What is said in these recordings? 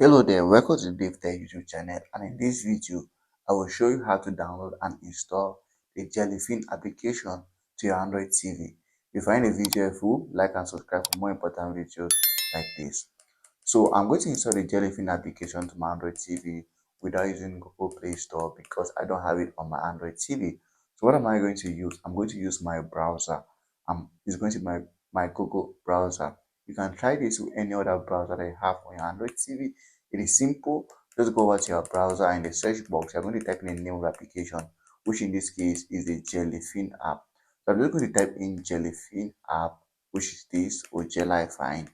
Hello there, welcome to DaveTech YouTube channel, and in this video I will show you how to download and install the Jellyfin application to your Android TV. If you find the video helpful, like and subscribe for more important videos like this. So I'm going to install the Jellyfin application to my Android TV without using Google Play Store because I don't have it on my Android TV. So what am I going to use? I'm going to use my browser. It's going to be my Google browser. You can try this with any other browser that you have on your Android TV. It is simple. Just go over to your browser and in the search box, you're going to type in the name of the application, which in this case is the Jellyfin app. So I'm just going to type in Jellyfin app, which is this, or Jellyfin.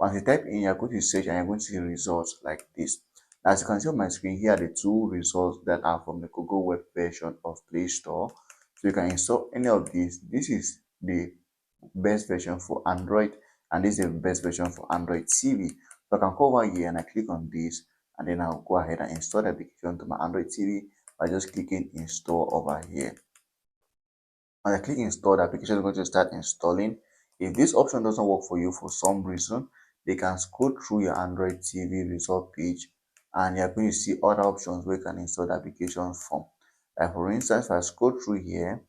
Once you type in, you're going to search and you're going to see results like this. As you can see on my screen, here are the two results that are from the Google web version of Play Store. So you can install any of these. This is the best version for Android, and this is the best version for Android TV. So I can go over here and I click on this, and then I'll go ahead and install the application to my Android TV by just clicking install over here. When I click install, the application is going to start installing. If this option doesn't work for you for some reason, they can scroll through your Android TV result page and you're going to see other options where you can install the application from. Like for instance, if I scroll through here,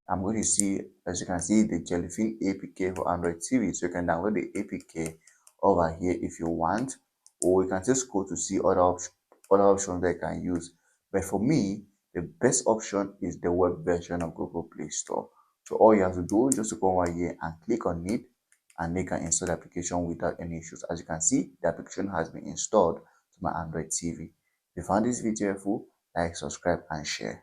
I'm going to see, as you can see, the Jellyfin APK for Android TV. So you can download the APK over here if you want, or you can just go to see other options that you can use. But for me, the best option is the web version of Google Play Store. So all you have to do is just to go over here and click on it, and they can install the application without any issues. As you can see, the application has been installed to my Android TV. If you found this video helpful, like, subscribe, and share.